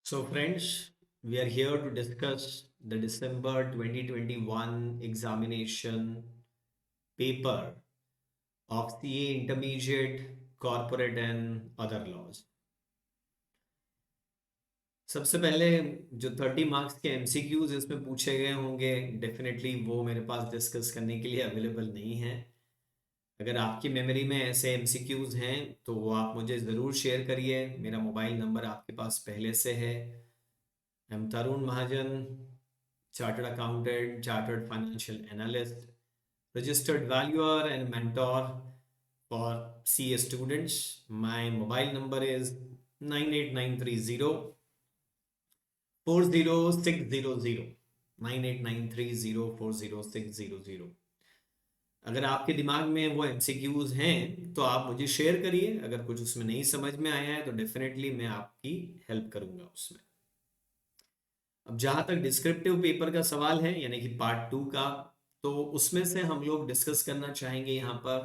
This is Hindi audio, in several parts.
So, friends, we are here to discuss the December 2021 examination paper of CA Intermediate, Corporate and Other Laws. सबसे पहले जो 30 मार्क्स के एमसीक्यूज इसमें पूछे गए होंगे डेफिनेटली वो मेरे पास डिस्कस करने के लिए अवेलेबल नहीं है। अगर आपकी मेमोरी में ऐसे एमसीक्यूज हैं तो वो आप मुझे ज़रूर शेयर करिए। मेरा मोबाइल नंबर आपके पास पहले से है। I am Tarun Mahajan, chartered accountant, chartered financial analyst, registered valuer and mentor for CA students. My mobile number is 98930 40600 9893040600। अगर आपके दिमाग में वो एमसीक्यूज हैं तो आप मुझे शेयर करिए। अगर कुछ उसमें नहीं समझ में आया है तो डेफिनेटली मैं आपकी हेल्प करूंगा उसमें। अब जहां तक डिस्क्रिप्टिव पेपर का सवाल है यानी कि पार्ट 2 का, तो उसमें से हम लोग डिस्कस करना चाहेंगे यहाँ पर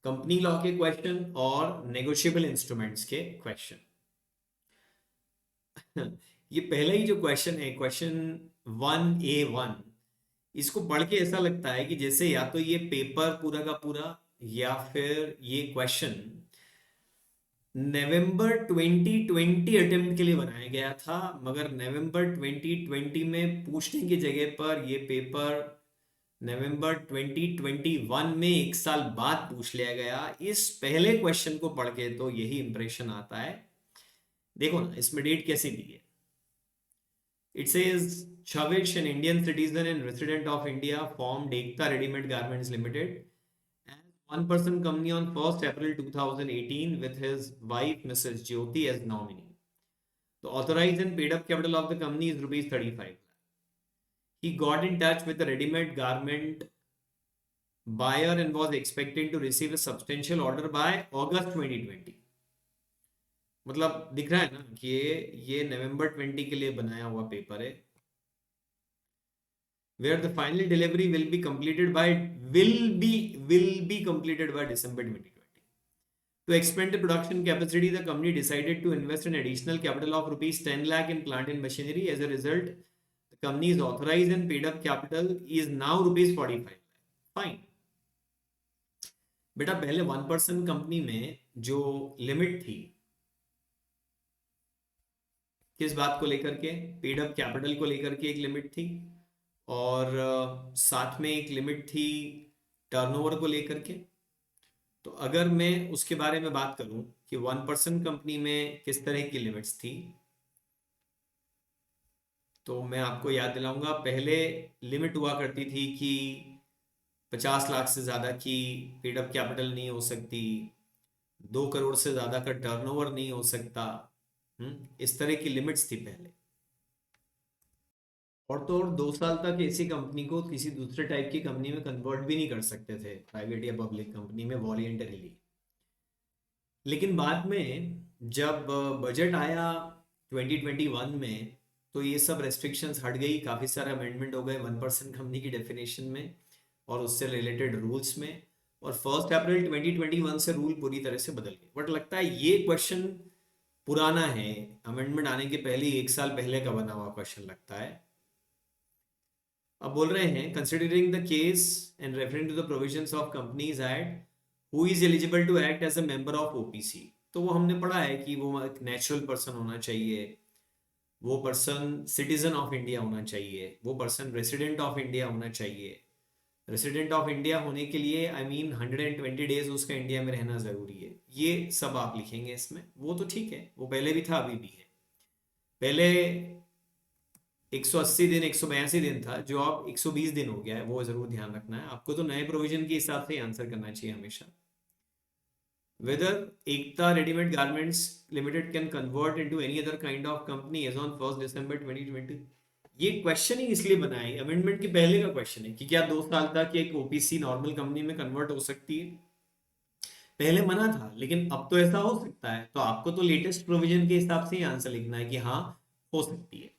कंपनी लॉ के क्वेश्चन और नेगोशिएबल इंस्ट्रूमेंट्स के क्वेश्चन। ये पहले ही जो क्वेश्चन है, क्वेश्चन 1A1, इसको पढ़ के ऐसा लगता है कि जैसे या तो ये पेपर पूरा का पूरा या फिर ये क्वेश्चन नवंबर 2020 अटेम्प्ट के लिए बनाया गया था, मगर नवंबर 2020 में पूछने की जगह पर ये पेपर नवंबर 2021 में एक साल बाद पूछ लिया गया। इस पहले क्वेश्चन को पढ़ के तो यही इंप्रेशन आता है। देखो ना इसमें डेट कैसी दी है। It says Chavish, an Indian citizen and resident of India, formed Ekta Readymade Garments Limited as one-person company on 1st April 2018 with his wife Mrs. Jyoti as nominee. The authorized and paid up capital of the company is rupees 35 lakh. He got in touch with the ready-made garment buyer and was expecting to receive a substantial order by August 2020. मतलब दिख रहा है ना कि ये नवंबर 20 के लिए बनाया हुआ पेपर है, where the final delivery will be completed by December 2020. To expand the production capacity, the company decided to invest an additional capital of rupees 10 lakh in plant and machinery. As a result, the company's authorized and paid up capital is now rupees 45 lakh. Fine. बेटा पहले 1% कंपनी में जो लिमिट थी किस बात को लेकर के, पेड अप कैपिटल को लेकर के एक लिमिट थी और साथ में एक लिमिट थी टर्नओवर को लेकर के। तो अगर मैं उसके बारे में बात करूं कि 1% कंपनी में किस तरह की लिमिट्स थी, तो मैं आपको याद दिलाऊंगा। पहले लिमिट हुआ करती थी कि 50 लाख से ज़्यादा की पेड अप कैपिटल नहीं हो सकती, 2 करोड़ से ज़्यादा का टर्नओवर नहीं हो सकता। इस तरह की लिमिट्स थी पहले। और तो और 2 साल तक ऐसी कंपनी को किसी दूसरे टाइप की कंपनी में कन्वर्ट भी नहीं कर सकते थे, प्राइवेट या पब्लिक कंपनी में वॉलंटरीली। लेकिन बाद में जब बजट आया 2021 में तो ये सब रेस्ट्रिक्शंस हट गई, काफ़ी सारे अमेंडमेंट हो गए 1% कंपनी की डेफिनेशन में और उससे रिलेटेड रूल्स में, और 1 अप्रैल 2021 से रूल पूरी तरह से बदल गए। बट लगता है ये क्वेश्चन पुराना है, अमेंडमेंट आने के पहले 1 साल पहले का बना हुआ क्वेश्चन लगता है। अब बोल रहे हैं considering the case and referring to the provisions of Companies Act who is eligible to act as a member of OPC. तो वो हमने पढ़ा है कि वो एक नेचुरल पर्सन होना चाहिए, वो पर्सन सिटीजन ऑफ इंडिया होना चाहिए, वो पर्सन रेसिडेंट ऑफ इंडिया होना चाहिए। रेसिडेंट ऑफ इंडिया होने के लिए आई मीन 120 डेज उसका इंडिया में रहना ज़रूरी है। ये सब आप लिखेंगे इसमें। वो तो ठीक है, वो पहले भी था अभी भी है। पहले 180 दिन 182 दिन था, जो अब 120 दिन हो गया है, वो जरूर ध्यान रखना है आपको। तो नए प्रोविजन के हिसाब से आंसर करना चाहिए हमेशा। Whether Ekta Readymade Garments Limited can convert into any other kind of company as on 1st December 2020। ये क्वेश्चन ही इसलिए बना है, अमेंडमेंट के पहले का क्वेश्चन है कि क्या 2 साल तक एक ओपीसी नॉर्मल कंपनी में कन्वर्ट हो सकती है। पहले मना था लेकिन अब तो ऐसा हो सकता है, तो आपको तो लेटेस्ट प्रोविजन के हिसाब से ही आंसर लिखना है कि हाँ हो सकती है।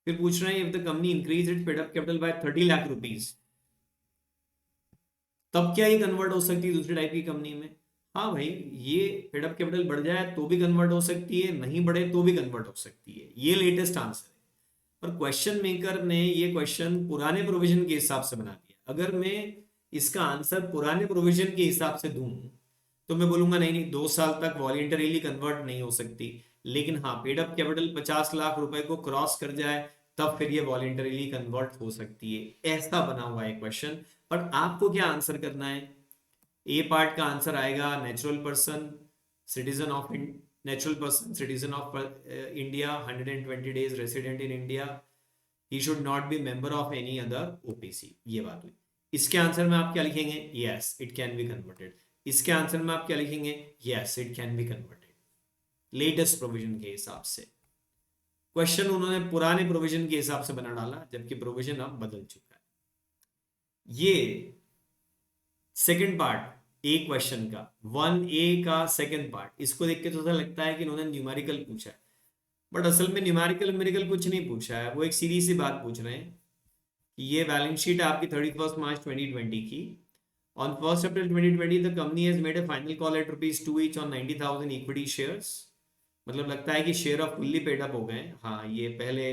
फिर पूछ रहे हैं if the company increase its paid up capital by 30 lakh rupees, तब क्या ये कन्वर्ट हो सकती है दूसरी टाइप की कंपनी में। हाँ भाई, ये पेड अप कैपिटल बढ़ जाए तो भी कन्वर्ट हो सकती है, नहीं बढ़े तो भी कन्वर्ट हो सकती है, ये लेटेस्ट आंसर है। पर क्वेश्चन मेकर ने ये क्वेश्चन पुराने प्रोविजन के हिसाब से बना दिया। अगर मैं इसका आंसर पुराने प्रोविजन के हिसाब से दूं तो मैं बोलूंगा नहीं नहीं, 2 साल तक वॉलेंटरीली कन्वर्ट नहीं हो सकती। लेकिन हाँ, पेड अप कैपिटल 50 लाख रुपए को क्रॉस कर जाए तब फिर ये वॉलेंटरीली कन्वर्ट हो सकती है। ऐसा बना हुआ है क्वेश्चन। पर आपको क्या आंसर करना है? ए पार्ट का आंसर आएगा natural person, citizen of natural person citizen of India, 120 days resident in India, he should not be member of any other OPC. ये बात हुई। इसके आंसर में आप क्या लिखेंगे? Yes it can be converted. इसके आंसर में आप क्या लिखेंगे? Yes it can be converted, latest provision के हिसाब से। क्वेश्चन उन्होंने पुराने प्रोविजन के हिसाब से बना डाला, जबकि प्रोविजन अब बदल चुका है। ये सेकंड पार्ट ए क्वेश्चन का, 1A का सेकंड पार्ट, इसको देख के तो ऐसा लगता है कि इन्होंने न्यूमेरिकल पूछा है, बट असल में न्यूमेरिकल मेरिकल कुछ नहीं पूछा है। वो एक सीधी सी बात पूछ रहे हैं कि ये बैलेंस शीट आपकी 31 मार्च 2020 की। On 1 April 2020 the company has made a final call at ₹2 each on 90,000 equity shares. मतलब लगता है कि share off fully paid up हो गए। हाँ, ये पहले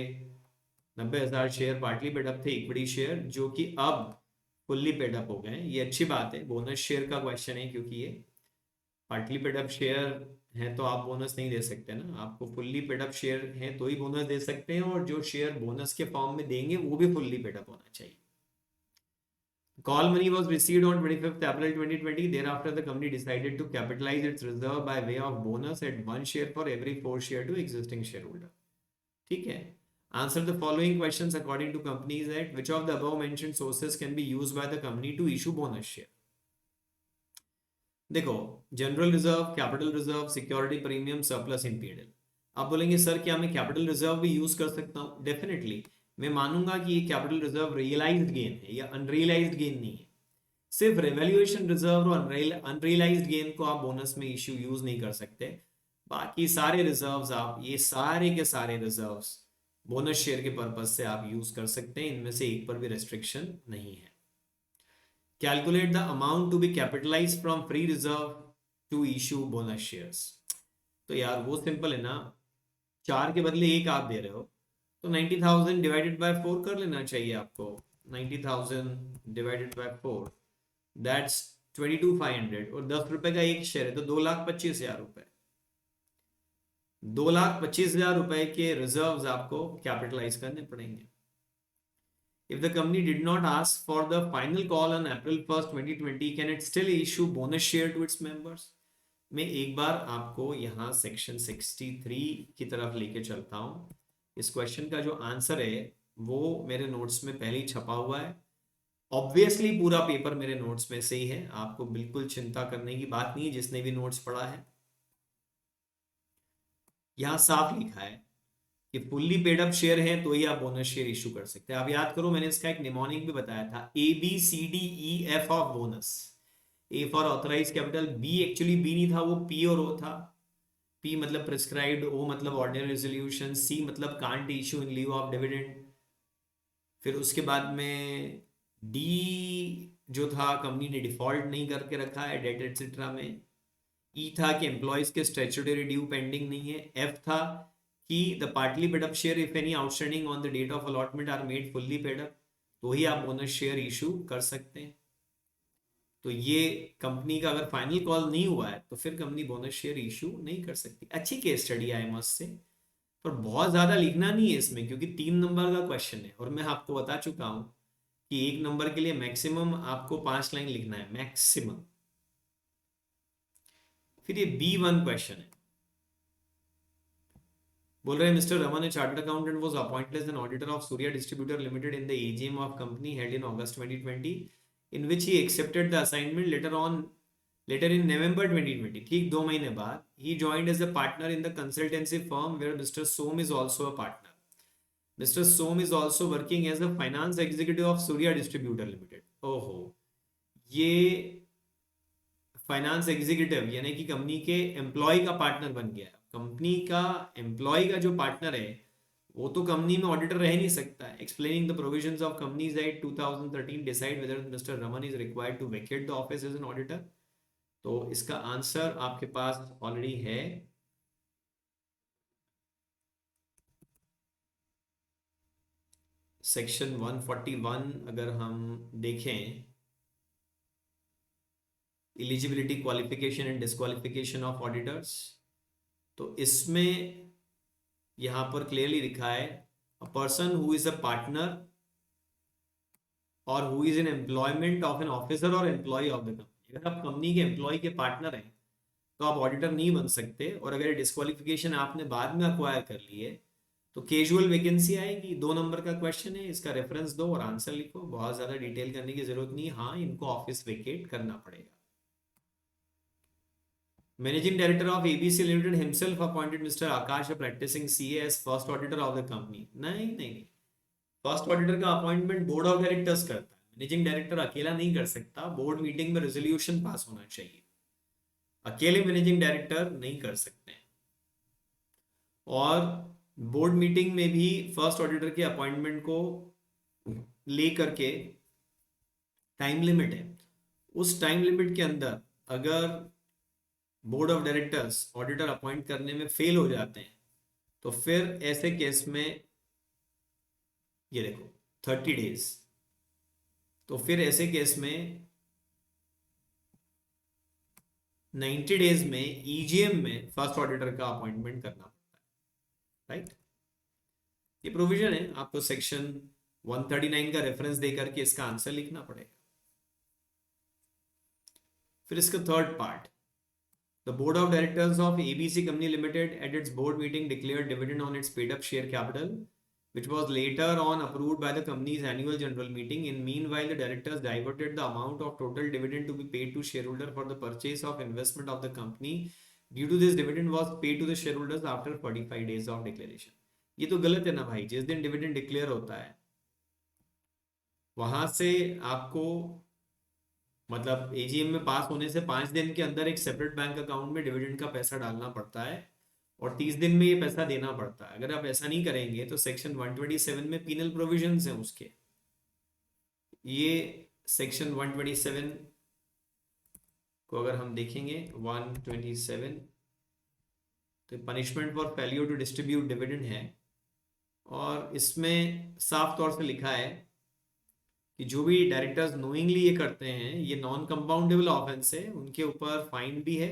90,000 शेयर पार्टली पेड अप थे, इक्विटी शेयर, जो कि अब फुल्ली पेड अप हो गए। ये अच्छी बात है। बोनस शेयर का क्वेश्चन है, क्योंकि ये पार्टली पेड अप शेयर है तो आप बोनस नहीं दे सकते ना। आपको फुल्ली पेड अप शेयर है तो ही बोनस दे सकते हैं, और जो शेयर बोनस के फॉर्म में देंगे वो भी फुल्ली पेड अप होना चाहिए। Call money was received on 25th April 2020. Thereafter, the company decided to capitalize its reserve by way of bonus at 1 share for every 4 share to existing shareholder. ठीक है। Answer the following questions according to Companies Act. Which of the above mentioned sources can be used by the company to issue bonus share? देखो, general reserve, capital reserve, security premium, surplus इन पीएनएल। आप बोलेंगे सर क्या मैं कैपिटल रिजर्व भी यूज कर सकता हूँ? डेफिनेटली। मैं मानूंगा कि ये कैपिटल रिजर्व रियलाइज्ड गेन है या अनरियलाइज्ड गेन नहीं है। सिर्फ रेवैल्यूएशन रिजर्व और अनरियलाइज्ड गेन को आप बोनस में इश्यू यूज नहीं कर सकते। बाकी सारे रिजर्व्स, आप ये सारे के सारे रिजर्व्स बोनस शेयर के पर्पज से आप यूज कर सकते हैं। इनमें से एक पर भी रेस्ट्रिक्शन नहीं है। Calculate the amount to be capitalized from free reserve to issue bonus shares. तो यार वो सिंपल है ना, 4 के बदले 1 आप दे रहे हो तो 90,000 डिवाइडेड बाय 4 कर लेना चाहिए आपको। 90,000 डिवाइडेड बाय 4 दैट्स 22,500, और 10 रुपए का एक शेयर है तो 2,25,000 रुपए। 2,25,000 रुपए के रिजर्व्स आपको कैपिटलाइज करने पड़ेंगे। If the company did not ask for the final call on April 1st, 2020, can it still issue bonus share to its members? मैं एक बार आपको यहाँ सेक्शन 63 की तरफ लेके चलता हूँ। इस क्वेश्चन का जो आंसर है वो मेरे नोट्स में पहले ही छपा हुआ है। ऑब्वियसली पूरा पेपर मेरे नोट्स में से ही है, आपको बिल्कुल चिंता करने की बात नहीं है जिसने भी नोट्स पढ़ा है। यहाँ साफ लिखा है कि फुल्ली पेड अप शेयर है तो ही आप बोनस शेयर इशू कर सकते हैं। आप याद करो, मैंने इसका एक निमोनिक भी बताया था, ABCDEF of bonus. A for authorise capital, B actually B नहीं था, वो पी और ओ था। पी मतलब प्रिस्क्राइब्ड, ओ मतलब ऑर्डिनरी रेजोल्यूशन, सी मतलब can't issue in leave of dividend. फिर उसके बाद में डी जो था, कंपनी ने डिफॉल्ट नहीं करके रखा है डेट एटसेट्रा में। ई था कि एम्प्लॉयज के स्टैट्यूटरी ड्यू पेंडिंग नहीं है। एफ था कि the partly paid up share if any outstanding on the date of allotment are made fully paid up, तो ही आप बोनस शेयर इशू कर सकते हैं। तो ये कंपनी का अगर फाइनल कॉल नहीं हुआ है तो फिर कंपनी बोनस शेयर इशू नहीं कर सकती। अच्छी केस स्टडी है मस्ट से, पर बहुत ज्यादा लिखना नहीं है इसमें, क्योंकि 3 नंबर का क्वेश्चन है और मैं आपको बता चुका हूं कि 1 नंबर के लिए मैक्सिमम आपको 5 लाइन लिखना है, मैक्सिमम। फिर ये B1 क्वेश्चन है, बोल रहे हैं mister Raman, a chartered accountant was appointed as an auditor of Surya distributor limited in the AGM of company held in August 2020, in which he accepted the assignment letter in November 2020। ठीक 2 महीने बाद ही joined as a partner in the consultancy firm where mister Som is also a partner. Mister Som is also working as a finance executive of Surya distributor limited. ओहो, ये फाइनेंस एग्जीक्यूटिव यानी कि कंपनी के एम्प्लॉय का पार्टनर बन गया। कंपनी का एम्प्लॉय का जो पार्टनर है वो तो कंपनी में ऑडिटर रह नहीं सकता है। Explaining the provisions of Companies Act 2013 decide whether mister Raman is required to vacate the office as an auditor. तो इसका आंसर आपके पास ऑलरेडी है। सेक्शन 141 अगर हम देखें, eligibility, qualification and disqualification of auditors, तो इसमें यहां पर क्लियरली लिखा है a person who is a partner और who is in employment of an officer और एम्प्लॉय ऑफ द कंपनी। अगर आप कंपनी के एम्प्लॉय के पार्टनर हैं तो आप ऑडिटर नहीं बन सकते, और अगर डिस्क्वालिफिकेशन आपने बाद में अक्वायर कर ली है तो कैजुअल वैकेंसी आएगी। 2 नंबर का क्वेश्चन है, इसका रेफरेंस दो और आंसर लिखो, बहुत ज्यादा डिटेल करने की जरूरत नहीं। हाँ, इनको ऑफिस वेकेट करना पड़ेगा। Managing director of ABC limited himself appointed mister Akash practising CA as first auditor of the company. नहीं नहीं नहीं, फर्स्ट ऑडिटर का अपॉइंटमेंट बोर्ड ऑफ डायरेक्टर्स करता है, मैनेजिंग डायरेक्टर अकेला नहीं कर सकता। बोर्ड मीटिंग में रेजोल्यूशन पास होना चाहिए, अकेले मैनेजिंग डायरेक्टर नहीं कर सकते। और बोर्ड मीटिंग में भी फर्स्ट ऑडिटर के अपॉइंटमेंट को लेकर के टाइम लिमिट है। उस टाइम लिमिट के अंदर अगर board of directors auditor appoint करने में फेल हो जाते हैं तो फिर ऐसे केस में ये देखो 30 डेज, तो फिर ऐसे केस में 90 डेज में ईजीएम में फर्स्ट ऑडिटर का अपॉइंटमेंट करना पड़ता है, राइट। ये प्रोविजन है, आपको सेक्शन 139 का रेफरेंस देकर के इसका आंसर लिखना पड़ेगा। फिर इसका third part, the board of directors of ABC company limited at its board meeting declared dividend on it's paid up share capital which was later on approved by the company's annual general meeting. In meanwhile, the directors diverted the amount of total dividend to be paid to shareholder for the purchase of investment of the company. Due to this, dividend was paid to the shareholders after 45 days of declaration. ये तो गलत है ना भाई, जिस दिन डिविडेंड डिक्लेयर होता है वहां से आपको, मतलब एजीएम में पास होने से 5 दिन के अंदर एक सेपरेट बैंक अकाउंट में डिविडेंड का पैसा डालना पड़ता है और 30 दिन में ये पैसा देना पड़ता है। अगर आप ऐसा नहीं करेंगे तो सेक्शन 127 में पीनल प्रोविजंस हैं उसके। ये सेक्शन 127 को अगर हम देखेंगे 127, तो punishment for failure to distribute dividend है, और इसमें साफ तौर से लिखा है कि जो भी डायरेक्टर्स नोइंगली ये करते हैं ये नॉन कंपाउंडेबल ऑफेंस है, उनके ऊपर फाइन भी है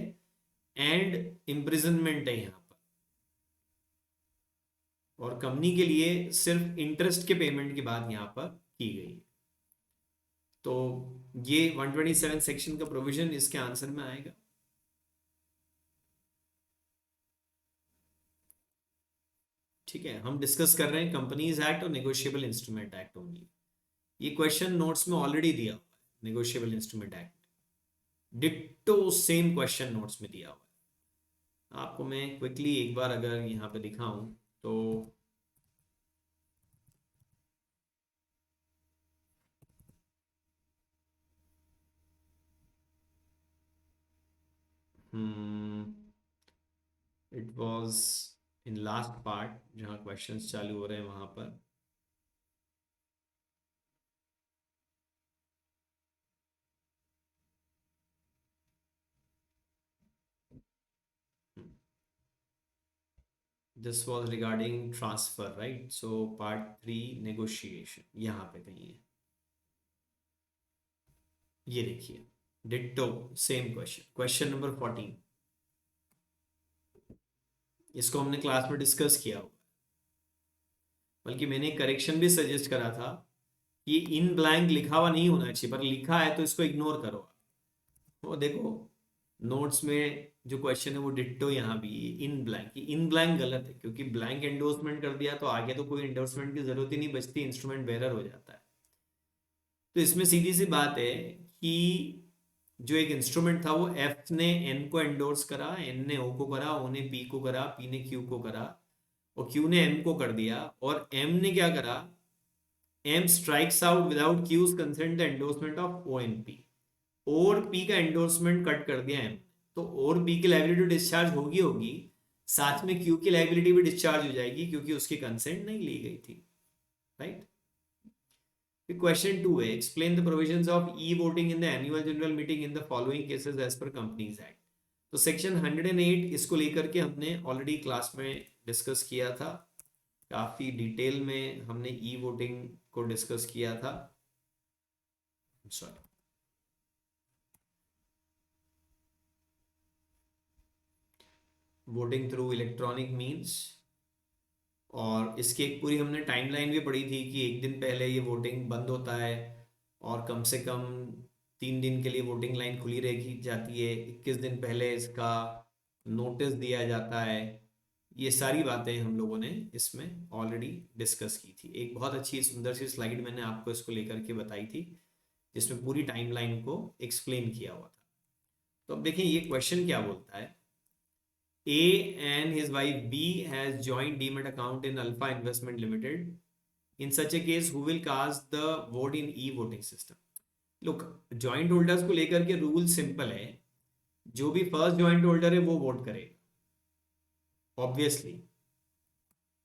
एंड इम्प्रिजनमेंट है यहाँ, और कंपनी के लिए सिर्फ इंटरेस्ट के पेमेंट की बात यहां पर की गई। तो ये 127 सेक्शन का प्रोविजन इसके आंसर में आएगा। ठीक है, हम डिस्कस कर रहे हैं कंपनीज एक्ट और नेगोशिएबल इंस्ट्रूमेंट एक्ट ओनली। ये क्वेश्चन नोट्स में ऑलरेडी दिया हुआ है, negotiable instrument act ditto same question notes में दिया हुआ है। आपको मैं क्विकली एक बार अगर यहाँ पे दिखाऊं तो it was in last part जहां क्वेश्चंस चालू हो रहे हैं वहां पर। This was regarding transfer, right. So part 3 negotiation यहाँ पे कहीं है, ये देखिए ditto same question, question number 14। इसको हमने क्लास में डिस्कस किया हुआ, बल्कि मैंने करेक्शन भी सजेस्ट करा था कि इन ब्लैंक लिखा हुआ नहीं होना चाहिए, पर लिखा है तो इसको इग्नोर करो। वो देखो नोट्स में जो क्वेश्चन है वो डिट्टो यहाँ भी इन ब्लैंक, इन ब्लैंक गलत है क्योंकि ब्लैंक एंडोर्समेंट कर दिया तो आगे तो कोई एंडोर्समेंट की जरूरत ही नहीं बचती, इंस्ट्रूमेंट बेरर हो जाता है। तो इसमें सीधी सी बात है कि जो एक इंस्ट्रूमेंट था वो एफ ने एन को एंडोर्स करा, एन ने ओ को करा, ओ ने पी को करा, पी ने क्यू को करा और क्यू ने एम को कर दिया, और एम ने क्या करा, M strikes out without Q's consent the endorsement of O and P, और पी का एंडोर्समेंट कट कर दिया एम, तो और पी की लाइबिलिटी डिस्चार्ज होगी, साथ में क्यू की लाइबिलिटी भी डिस्चार्ज हो जाएगी क्योंकि उसकी कंसेंट नहीं ली गई थी, राइट। क्वेश्चन 2 है, explain the provisions of e voting in the annual general meeting in the following cases as per Companies Act. तो सेक्शन 108 इसको लेकर के हमने ऑलरेडी क्लास में डिस्कस किया था, काफी डिटेल में हमने ई वोटिंग को डिस्कस किया था। Sorry, voting through electronic means, और इसकी एक पूरी हमने टाइमलाइन भी पढ़ी थी कि एक दिन पहले ये वोटिंग बंद होता है और कम से कम 3 दिन के लिए वोटिंग लाइन खुली रखी जाती है, 21 दिन पहले इसका नोटिस दिया जाता है। ये सारी बातें हम लोगों ने इसमें ऑलरेडी डिस्कस की थी। एक बहुत अच्छी सुंदर सी स्लाइड मैंने आपको इसको लेकर के बताई थी जिसमें पूरी टाइमलाइन को एक्सप्लेन किया हुआ था। तो अब देखिए ये क्वेश्चन क्या बोलता है, A and his wife B has joint demat account in Alpha Investment Limited. In such a case, who will cast the vote in e-voting system? Look, joint holders को लेकर के रूल सिंपल है, जो भी फर्स्ट जॉइंट होल्डर है वो वोट करेगा। ऑब्वियसली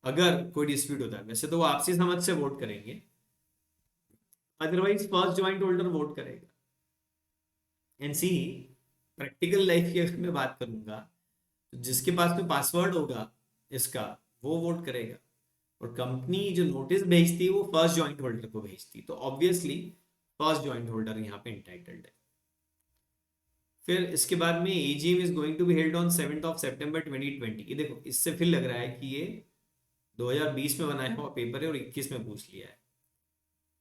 अगर कोई डिस्प्यूट होता है, वैसे तो वो आपसी समझ से वोट करेंगे, otherwise first joint holder vote करेगा। एंड सी, प्रैक्टिकल लाइफ की अगर मैं बात करूंगा, जिसके पास में पासवर्ड होगा इसका वो वोट करेगा, और कंपनी जो नोटिस भेजती है वो फर्स्ट जॉइंट होल्डर को भेजती है, तो ऑब्वियसली फर्स्ट जॉइंट होल्डर यहाँ पे इंटाइटल्ड है। फिर इसके बाद में AGM is going to be held on 7 September 2020। ये देखो, इससे फिर लग रहा है कि ये 2020 में बनाया हुआ पेपर है और 21 में पूछ लिया है।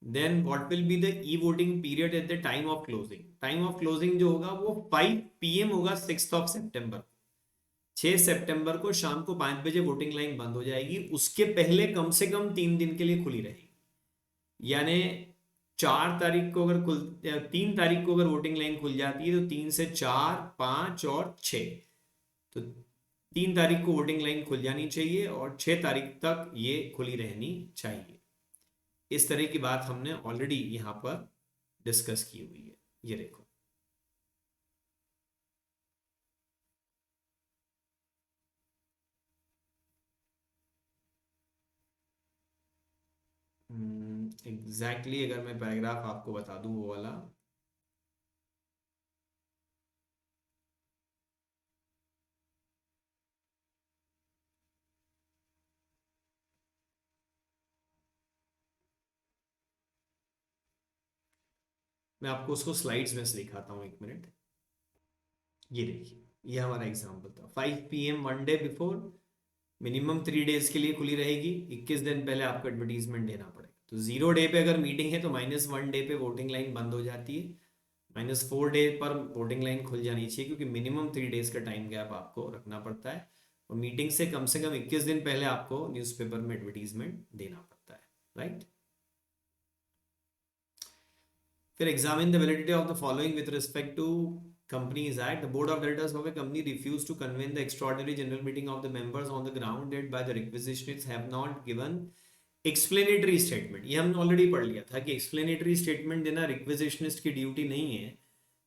Then what will be the e voting period at the time of closing. Time of closing जो होगा वो 5 PM होगा 6 सितंबर। 6 सितंबर को शाम को 5 बजे वोटिंग लाइन बंद हो जाएगी, उसके पहले कम से कम 3 दिन के लिए खुली रहेगी। यानी 4 तारीख को अगर 3 तारीख को अगर वोटिंग लाइन खुल जाती है तो 3 से 4, 5 और 6, तो 3 तारीख को वोटिंग लाइन खुल जानी चाहिए और 6 तारीख तक ये खुली रहनी चाहिए। इस तरह की बात हमने ऑलरेडी यहां पर डिस्कस की हुई है। ये देखो, एग्जैक्टली अगर मैं पैराग्राफ आपको बता दूं वो वाला, मैं आपको उसको स्लाइड्स में से दिखाता हूँ, 1 मिनट। ये देखिए, ये हमारा एग्जाम्पल था। 5 PM 1 day before, minimum 3 days के लिए खुली रहेगी, 21 दिन पहले आपको एडवर्टीजमेंट देना पड़ेगा। तो 0 डे पे अगर मीटिंग है तो -1 डे पे वोटिंग लाइन बंद हो जाती है, -4 डे पर वोटिंग लाइन खुल जानी चाहिए, क्योंकि मिनिमम 3 डेज का टाइम गैप आपको रखना पड़ता है, और मीटिंग से कम 21 दिन पहले आपको न्यूज़पेपर में एडवर्टीजमेंट देना पड़ता है, राइट। फिर examine the validity of the following with respect to Companies Act. The board of directors of a company refused to convene the extraordinary general meeting of the members on the ground that by the requisitionists have not given explanatory statement. ये हमने ऑलरेडी पढ़ लिया था कि explanatory statement देना requisitionist की ड्यूटी नहीं है।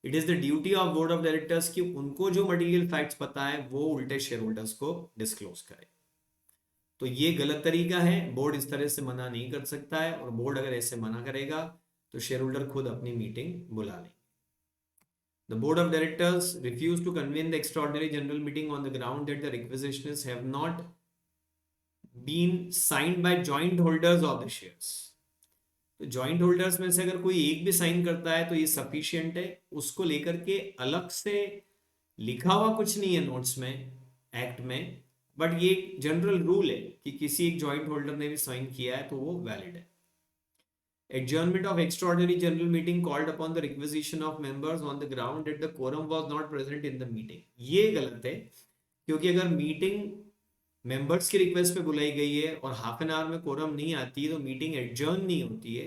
It is the duty of board of directors कि उनको जो material facts पता है वो उल्टे शेयर होल्डर्स को डिस्क्लोज करे। तो ये गलत तरीका है, बोर्ड इस तरह से मना नहीं कर सकता है, और बोर्ड अगर ऐसे मना करेगा तो शेयर होल्डर खुद अपनी मीटिंग बुला लेंगे। The board of directors refused to convene the extraordinary general meeting on the ground that the requisitionists have not been signed by joint holders of the shares. तो जॉइंट होल्डर्स में से अगर कोई एक भी साइन करता है तो ये सफिशिएंट है। उसको लेकर के अलग से लिखा हुआ कुछ नहीं है नोट्स में, एक्ट में, बट ये जनरल रूल है कि किसी एक जॉइंट होल्डर ने भी साइन किया है तो वो वैलिड है। Adjournment of extraordinary general meeting called upon the requisition of members on the ground that the quorum was not present in the meeting. ये गलत है, क्योंकि अगर मीटिंग मेंबर्स की रिक्वेस्ट पे बुलाई गई है और हाफ एन आवर में कोरम नहीं आती है तो मीटिंग एडजर्न नहीं होती है,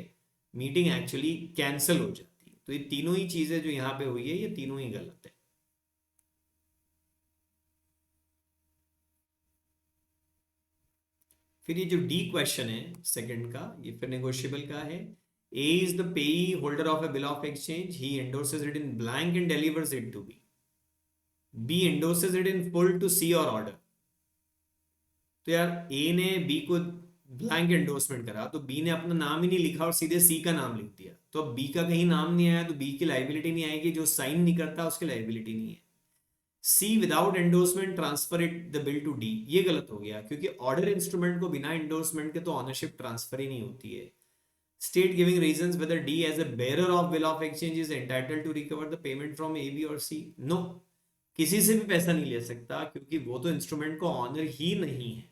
मीटिंग एक्चुअली कैंसिल हो जाती है। तो ये तीनों ही चीजें जो यहाँ पे हुई है ये तीनों ही गलत है। फिर ये जो डी क्वेश्चन है सेकंड का, ये फिर नेगोशिएबल का है। A is the payee holder of a bill of exchange. He endorses it in blank and delivers it to B. B endorses it in full to C or order. तो यार A ने B को ब्लैंक एंडोर्समेंट करा, तो बी ने अपना नाम ही नहीं लिखा और सीधे सी का नाम लिख दिया, तो अब बी का कहीं नाम नहीं आया तो बी की लाइबिलिटी नहीं आएगी, जो साइन नहीं करता उसकी लाइबिलिटी नहीं है। C without endorsement transfer it the bill to D, ये गलत हो गया क्योंकि ऑर्डर इंस्ट्रूमेंट को बिना एंडोर्समेंट के तो ऑनरशिप ट्रांसफर ही नहीं होती है। State giving reasons whether D as a bearer of bill of exchange is entitled to recover the payment from A B और सी। नो, किसी से भी पैसा नहीं ले सकता क्योंकि वो तो इंस्ट्रूमेंट को ऑनर ही नहीं है।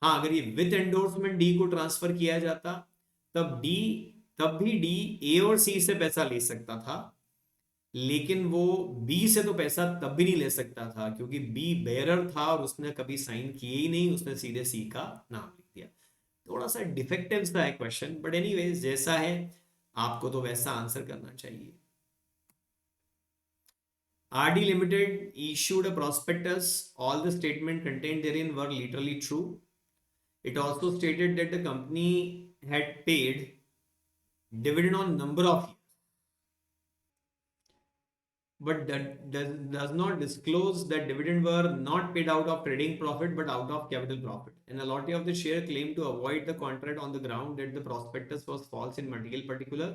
हाँ, अगर ये विद एंडोर्समेंट डी को ट्रांसफर किया जाता तब डी, तब भी डी ए और सी से पैसा ले सकता था, लेकिन वो बी से तो पैसा तब भी नहीं ले सकता था क्योंकि बी बेयरर था और उसने कभी साइन किए ही नहीं, उसने सीधे सी का नाम लिख दिया। थोड़ा सा डिफेक्टिव सा है क्वेश्चन, बट एनीवेज जैसा है आपको तो वैसा आंसर करना चाहिए। RD Limited issued a prospectus. All the statement contained therein were literally true. It also stated that the company had paid dividend on number of years, but that does not disclose that dividend were not paid out of trading profit but out of capital profit. An allotee of the share claimed to avoid the contract on the ground that the prospectus was false in material particular.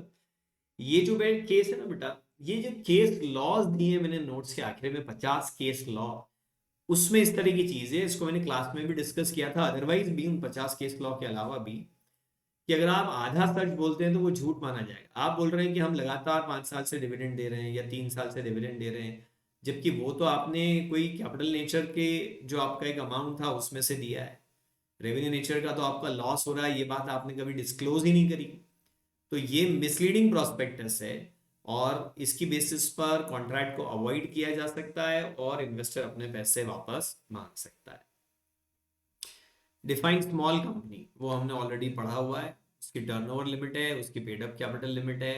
ये जो केस है ना बेटा, ये जो केस लॉज दिए मैंने नोट्स के आखिर में 50 केस लॉ, उसमें इस तरह की चीज है, इसको मैंने क्लास में भी डिस्कस किया था, अदरवाइज भी उन 50 केस लॉ के अलावा भी, कि अगर आप आधा सच बोलते हैं तो वो झूठ माना जाएगा। आप बोल रहे हैं कि हम लगातार 5 साल से डिविडेंड दे रहे हैं या 3 साल से डिविडेंड दे रहे हैं, जबकि वो तो आपने कोई कैपिटल नेचर के जो आपका एक अमाउंट था उसमें से दिया है, रेवेन्यू नेचर का तो आपका लॉस हो रहा है, ये बात आपने कभी डिस्क्लोज ही नहीं करी। तो ये मिसलीडिंग प्रोस्पेक्टस है और इसकी बेसिस पर कॉन्ट्रैक्ट को अवॉइड किया जा सकता है और इन्वेस्टर अपने पैसे वापस मांग सकता है। डिफाइन स्मॉल कंपनी, वो हमने ऑलरेडी पढ़ा हुआ है, उसकी टर्नओवर लिमिट है, उसकी पेड अप कैपिटल लिमिट है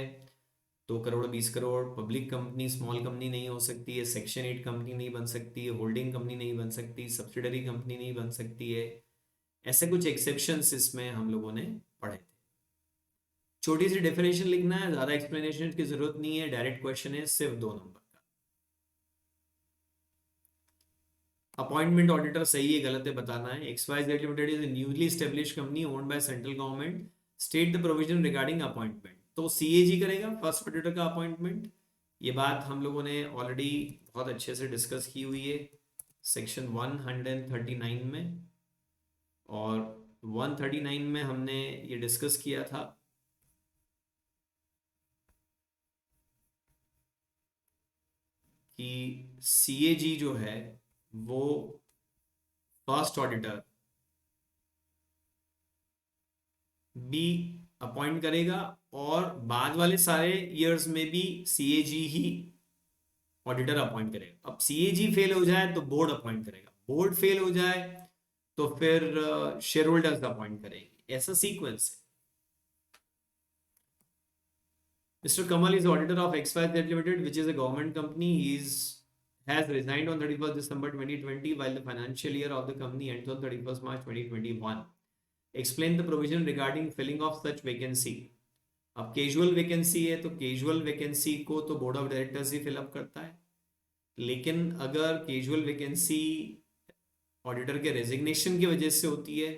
2 crore 20 crore. Public company small company नहीं हो सकती है, सेक्शन 8 कंपनी नहीं बन सकती है, होल्डिंग कंपनी नहीं बन सकती, सब्सिडरी कंपनी नहीं बन सकती है। ऐसे कुछ एक्सेप्शंस इसमें हम लोगों ने पढ़े थे। छोटी सी डेफिनेशन लिखना है, ज्यादा एक्सप्लेनेशन की जरूरत नहीं है, डायरेक्ट क्वेश्चन है, सिर्फ 2 नंबर का। अपॉइंटमेंट ऑडिटर सही है गलत है बताना है। XYZ limited is a newly established company owned by central government. State the provision regarding appointment. तो CAG करेगा फर्स्ट ऑडिटर का अपॉइंटमेंट। ये बात हम लोगों ने ऑलरेडी बहुत अच्छे से डिस्कस की हुई है सेक्शन 139 में, और 139 में हमने ये डिस्कस किया था कि CAG जो है वो फर्स्ट ऑडिटर भी अपॉइंट करेगा और बाद वाले सारे इयर्स में भी CAG ही ऑडिटर अपॉइंट करेगा। अब CAG फेल हो जाए तो बोर्ड अपॉइंट करेगा, बोर्ड फेल हो जाए तो फिर शेयर होल्डर्स अपॉइंट करेंगे, ऐसा सीक्वेंस है। Mr. Kamal is auditor of XYZ Limited, which is a government company. Has resigned on 31st December 2020, while the financial year of the company ends on 31st March 2021. Explain the provision regarding filling of such vacancy. अब कैजुअल वैकेंसी है तो कैजुअल वैकेंसी को तो board of directors he fill up करता है, लेकिन अगर कैजुअल वैकेंसी ऑडिटर के रेजिग्नेशन की वजह से होती है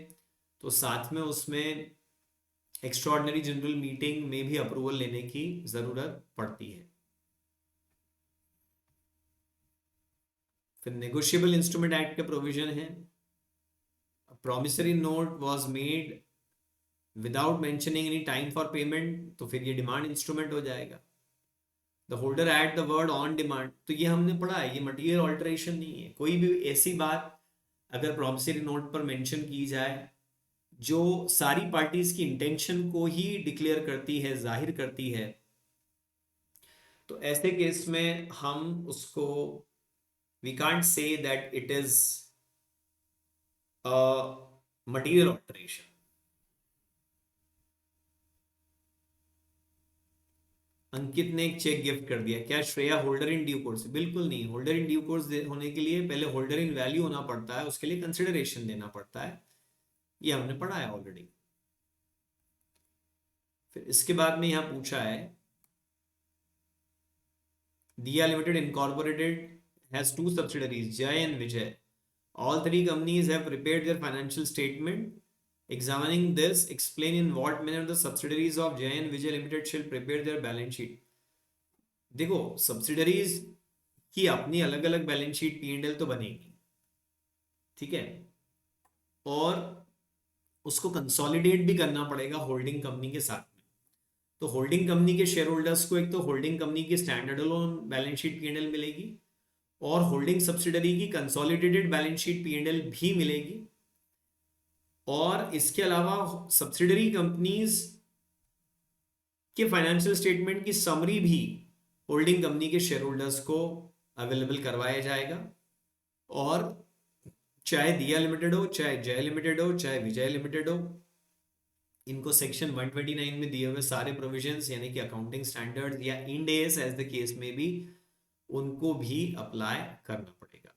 तो साथ में उसमें एक्स्ट्राऑर्डिनरी जनरल मीटिंग में भी अप्रूवल लेने की जरूरत पड़ती है। फिर नेगोशिएबल इंस्ट्रूमेंट एक्ट का प्रोविजन है, promissory note was made without mentioning any time for payment, तो फिर ये डिमांड इंस्ट्रूमेंट हो जाएगा। The holder add the word on demand, तो ये हमने पढ़ा है, ये मटेरियल ऑल्टरेशन नहीं है। कोई भी ऐसी बात अगर प्रॉमिसरी नोट पर मेंशन की जाए जो सारी पार्टीज की इंटेंशन को ही डिक्लेयर करती है, जाहिर करती है, तो ऐसे केस में हम उसको we can't say that it is a material alteration. अंकित ने एक चेक गिफ्ट कर दिया, क्या Shreya holder in due course? बिल्कुल नहीं, होल्डर इन ड्यू कोर्स होने के लिए पहले होल्डर इन वैल्यू होना पड़ता है, उसके लिए कंसिडरेशन देना पड़ता है, ये हमने पढ़ा है ऑलरेडी। फिर इसके बाद में यहां पूछा है दिया limited incorporated has 2 subsidiaries, Jai and Vijay. All 3 companies have prepared their financial statement Examining this, explain in what manner the subsidiaries of JN Vijay Limited shall prepare their balance sheet. देखो, सब्सिडरीज की अपनी अलग अलग बैलेंस शीट P&L तो बनेगी, ठीक है, और उसको कंसोलिडेट भी करना पड़ेगा होल्डिंग कंपनी के साथ में। तो होल्डिंग कंपनी के शेयर होल्डर्स को एक तो होल्डिंग कंपनी की standard alone balance sheet P&L मिलेगी, और होल्डिंग सब्सिडरी की कंसोलिडेटेड बैलेंस शीट P&L भी मिलेगी, और इसके अलावा सब्सिडरी कंपनीज के फाइनेंशियल स्टेटमेंट की समरी भी होल्डिंग कंपनी के शेयर होल्डर्स को अवेलेबल करवाया जाएगा। और चाहे दिया लिमिटेड हो, चाहे जय लिमिटेड हो, चाहे विजय लिमिटेड हो, इनको सेक्शन 129 में दिए हुए सारे प्रोविजंस यानी कि अकाउंटिंग स्टैंडर्ड्स या Ind AS as the case में भी उनको भी अप्लाई करना पड़ेगा।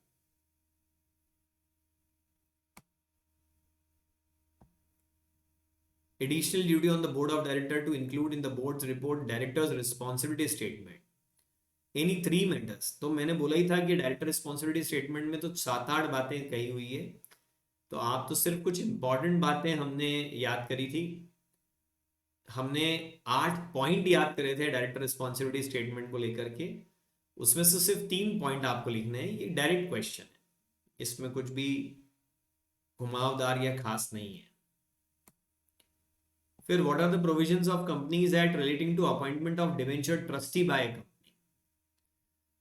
Additional duty on the board of director to include in the board's report director's responsibility statement any 3 matters। तो मैंने बोला ही था कि डायरेक्टर रिस्पॉन्सिबिलिटी स्टेटमेंट में तो 7-8 बातें कही हुई है, तो आप तो सिर्फ कुछ इंपॉर्टेंट बातें हमने याद करी थी। हमने 8 पॉइंट याद करे थे डायरेक्टर रिस्पॉन्सिबिलिटी स्टेटमेंट को लेकर के, उसमें से सिर्फ 3 पॉइंट आपको लिखने हैं। ये डायरेक्ट क्वेश्चन है, इसमें कुछ भी घुमावदार या खास नहीं है। फिर what are the provisions of Companies Act relating to appointment of debenture trustee by company.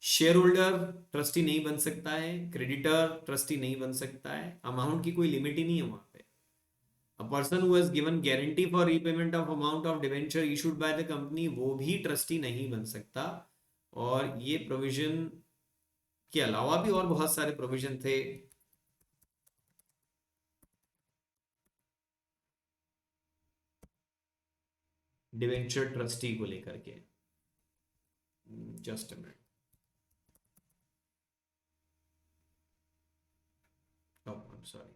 Shareholder trustee नहीं बन सकता है, क्रेडिटर ट्रस्टी नहीं बन सकता है, अमाउंट की कोई लिमिट ही नहीं है वहां पे। अ person who has given guarantee for repayment of amount of debenture issued by the company, वो भी ट्रस्टी नहीं बन सकता। और ये प्रोविजन के अलावा भी और बहुत सारे प्रोविजन थे। डिवेंचर ट्रस्टी को लेकर के, just a minute, oh I'm sorry,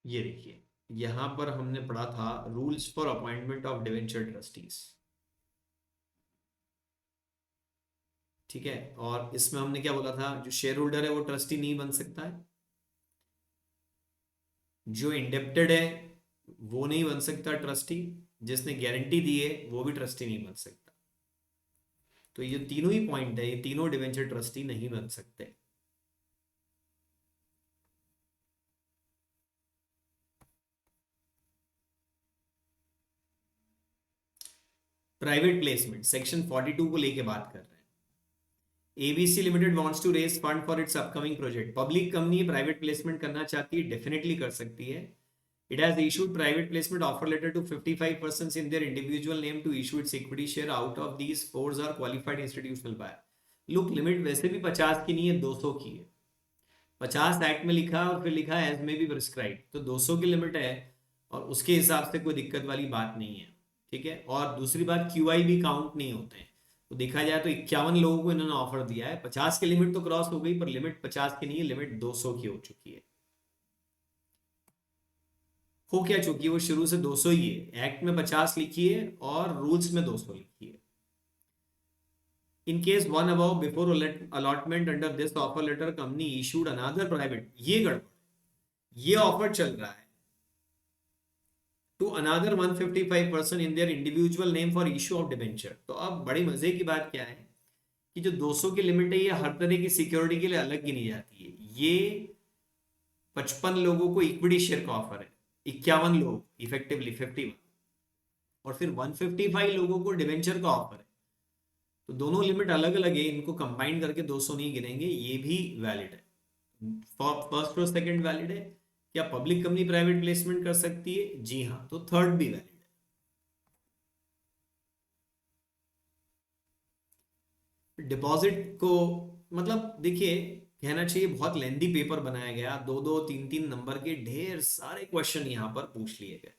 ये देखिए यहां पर हमने पढ़ा था rules for appointment of debenture trustees, ठीक है। और इसमें हमने क्या बोला था, जो शेयर होल्डर है वो ट्रस्टी नहीं बन सकता है, जो इंडेप्टेड है वो नहीं बन सकता ट्रस्टी, जिसने गारंटी दी है वो भी ट्रस्टी नहीं बन सकता। तो ये तीनों ही पॉइंट है, ये तीनों डिवेंचर ट्रस्टी नहीं बन सकते। प्राइवेट प्लेसमेंट सेक्शन 42 को लेके बात कर रहे हैं। ABC limited wants to raise fund for its upcoming project. Public company private placement करना चाहती है, डेफिनेटली कर सकती है। It has issued private placement offer letter to 55 persons in their individual name to issue its equity share. Out of these, 4 are qualified institutional buyer. Look, limit वैसे भी 50 की नहीं है, 200 की है। 50 एक्ट में लिखा और फिर लिखा एज में बी प्रिस्क्राइब, तो 200 की लिमिट है और उसके हिसाब से कोई दिक्कत वाली बात नहीं है, ठीक है। और दूसरी बात, क्यूआई भी काउंट नहीं होते हैं, तो देखा जाए तो 51 लोगों को इन्होंने ऑफर दिया है। 50 की लिमिट तो क्रॉस हो गई, पर लिमिट 50 की नहीं है, लिमिट 200 की हो चुकी है। हो क्या चुकी है, वो शुरू से 200 ही है। एक्ट में 50 लिखी है और रूल्स में 200 लिखी है। In case one about before allotment under this offer letter company issued another private, ये गड़बड़, ये ऑफर चल रहा है to another 155 person in their individual name for issue of debenture. तो अब बड़ी मजे की बात क्या है कि जो 200 की लिमिट है ये हर तरह की सिक्योरिटी के लिए अलग गिनी जाती है। ये 55 लोगों को इक्विटी शेयर का ऑफर है, 51 लोग इफेक्टिवली 51, और फिर 155 लोगों को डिवेंचर का ऑफर है। तो दोनों लिमिट अलग अलग है, इनको कंबाइन करके 200 नहीं गिनेंगे, ये भी वैलिड है। फर्स्ट और सेकंड वैलिड है। क्या पब्लिक कंपनी प्राइवेट प्लेसमेंट कर सकती है? जी हाँ, तो थर्ड भी वैलिड है। डिपॉजिट को मतलब देखिए, कहना चाहिए बहुत लेंदी पेपर बनाया गया, 2-2 3-3 नंबर के ढेर सारे क्वेश्चन यहां पर पूछ लिए गए।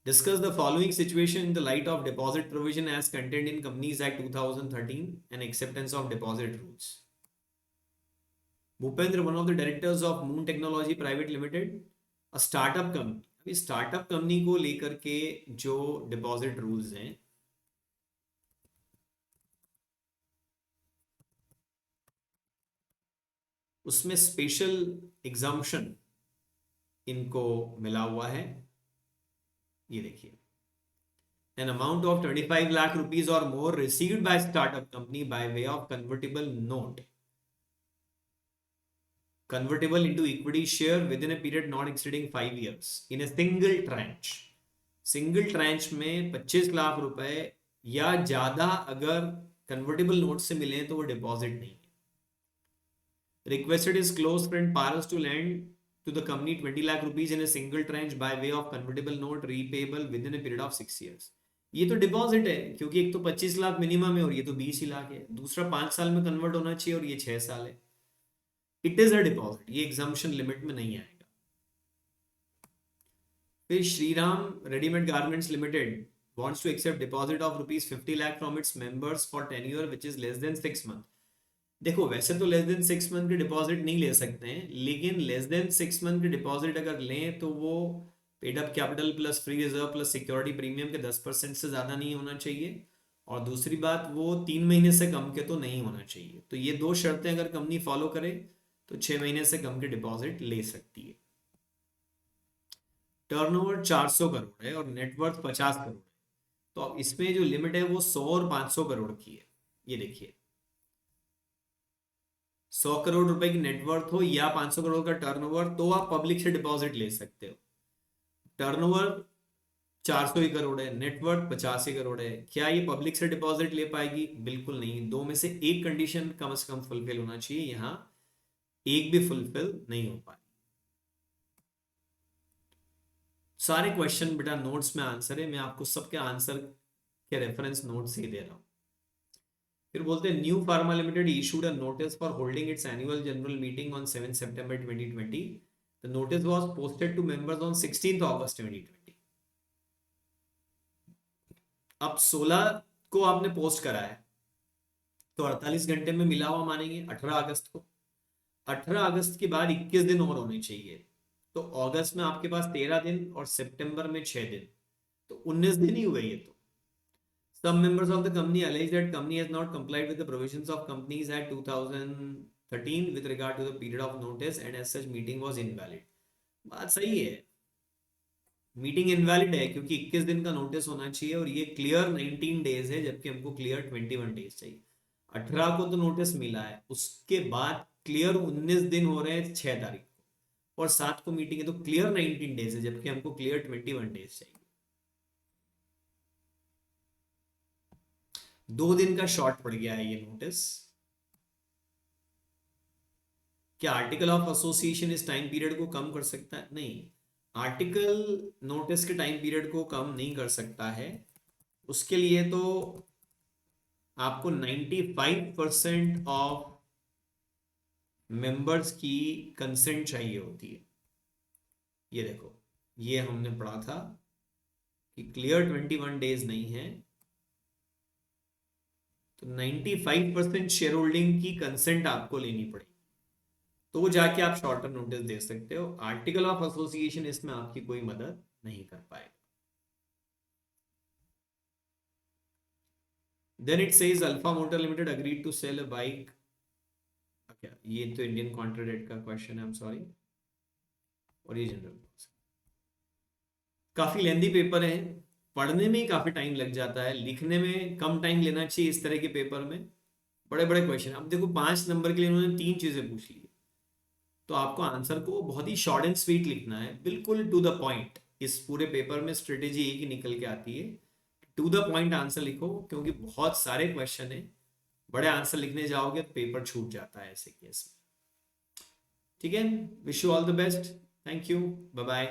Discuss the following situation in the light of deposit provision as contained in Companies Act 2013 and acceptance of deposit rules. Bhupendra, one of the directors of moon technology private limited, a startup company. अभी स्टार्टअप कंपनी को लेकर के जो डिपॉजिट रूल्स हैं, उसमें स्पेशल एग्जाम्पशन इनको मिला हुआ है। ये देखिए, an amount of 25 lakh rupees or more received by startup company by way of convertible note, convertible into equity share within a period not exceeding 5 years in a single tranche। Single tranche में 25 लाख रुपए या ज्यादा अगर कन्वर्टेबल नोट से मिले तो वो डिपॉजिट नहीं है। Requested is close friend Paras to lend to the company 20 lakh rupees in a single tranche by way of convertible note repayable within a period of 6 years। ये तो डिपॉजिट है, क्योंकि एक तो 25 लाख मिनिमम है और ये तो 20 ही लाख है। दूसरा 5 साल में कन्वर्ट होना चाहिए और ये 6 साल है। इट इज अ डिपॉजिट, ये एग्जाम्पशन लिमिट में नहीं आएगा। फिर Shriram readymade garments limited wants to accept deposit of rupees 50 lakh from its members for tenure which is less than 6 month। देखो, वैसे तो लेस देन 6 मंथ की डिपॉजिट नहीं ले सकते हैं, लेकिन लेस देन 6 मंथ की डिपॉजिट अगर लें तो वो paid up capital plus free reserve plus security premium के 10% से ज़्यादा नहीं होना चाहिए। और दूसरी बात, वो 3 महीने से कम के तो नहीं होना चाहिए। तो ये दो शर्तें अगर कंपनी फॉलो करे तो 6 महीने से कम की डिपॉजिट ले सकती है। टर्नओवर 400 करोड़ है और नेटवर्थ 50 करोड़ है। तो अब इसमें जो लिमिट है वो 100 और 500 करोड़ की है। ये देखिए, 100 करोड़ रुपए की नेटवर्थ हो या 500 करोड़ का टर्नओवर, तो आप पब्लिक से डिपॉजिट ले सकते हो। टर्नओवर 400 ही करोड़ है, नेटवर्थ 50 ही करोड़ है, क्या ये पब्लिक से डिपॉजिट ले पाएगी? बिल्कुल नहीं। दो में से एक कंडीशन कम से कम फुलफिल होना चाहिए, यहां एक भी फुलफिल नहीं हो पाई। सारे क्वेश्चन बेटा नोट्स में आंसर है, मैं आपको सबके आंसर के रेफरेंस नोट से ही दे रहा हूं। फिर बोलते हैं new pharma limited issued a notice for holding its annual general meeting on 7 September 2020। The notice was posted to members on 16 August 2020। अब 16 को आपने पोस्ट करा है तो 48 घंटे में मिला हुआ मानेंगे 18 अगस्त को। 18 अगस्त के बाद 21 दिन और होने चाहिए, तो अगस्त में आपके पास 13 दिन और सितंबर में 6 दिन, तो 19 दिन ही हुए ये तो। Some members of the company allege that company has not complied with the provisions of Companies Act 2013 with regard to the period of notice and as such meeting was invalid। बात सही है, मीटिंग इनवैलिड है क्योंकि 21 दिन का नोटिस होना चाहिए और ये क्लियर 19 डेज है, जबकि हमको क्लियर 21 डेज चाहिए। 18 को तो नोटिस मिला है, उसके बाद क्लियर 19 दिन हो रहे हैं 6 तारीख को, और 7 को मीटिंग है, तो क्लियर 19 डेज है, जबकि हमको क्लियर 21 डेज चाहिए। 2 दिन का शॉर्ट पड़ गया है ये नोटिस। क्या आर्टिकल ऑफ एसोसिएशन इस टाइम पीरियड को कम कर सकता है? नहीं, आर्टिकल नोटिस के टाइम पीरियड को कम नहीं कर सकता है। उसके लिए तो आपको 95% ऑफ मेंबर्स की कंसेंट चाहिए होती है। ये देखो, ये हमने पढ़ा था कि क्लियर 21 डेज नहीं है, तो 95% शेयर होल्डिंग की कंसेंट आपको लेनी पड़ेगी, तो जाके आप शॉर्ट टर्म नोटिस दे सकते हो। आर्टिकल ऑफ एसोसिएशन इसमें आपकी कोई मदद नहीं कर पाएगा। Then it says alpha motor limited agreed to sell a bike. क्या ये तो इंडियन कॉन्ट्राडेक्ट का क्वेश्चन है, आई एम सॉरी। और ये जनरल काफी लेंदी पेपर है, पढ़ने में ही काफी टाइम लग जाता है, लिखने में कम टाइम लेना चाहिए इस तरह के पेपर में। बड़े बड़े क्वेश्चन, अब देखो 5 नंबर के लिए उन्होंने 3 चीजें पूछ ली, तो आपको आंसर को बहुत ही शॉर्ट एंड स्वीट लिखना है, बिल्कुल टू द पॉइंट। इस पूरे पेपर में स्ट्रेटेजी एक ही निकल के आती है, टू द पॉइंट आंसर लिखो, क्योंकि बहुत सारे क्वेश्चन है, बड़े आंसर लिखने जाओगे तो पेपर छूट जाता है ऐसे केस में। ठीक है, wish you all the best, thank you, bye bye.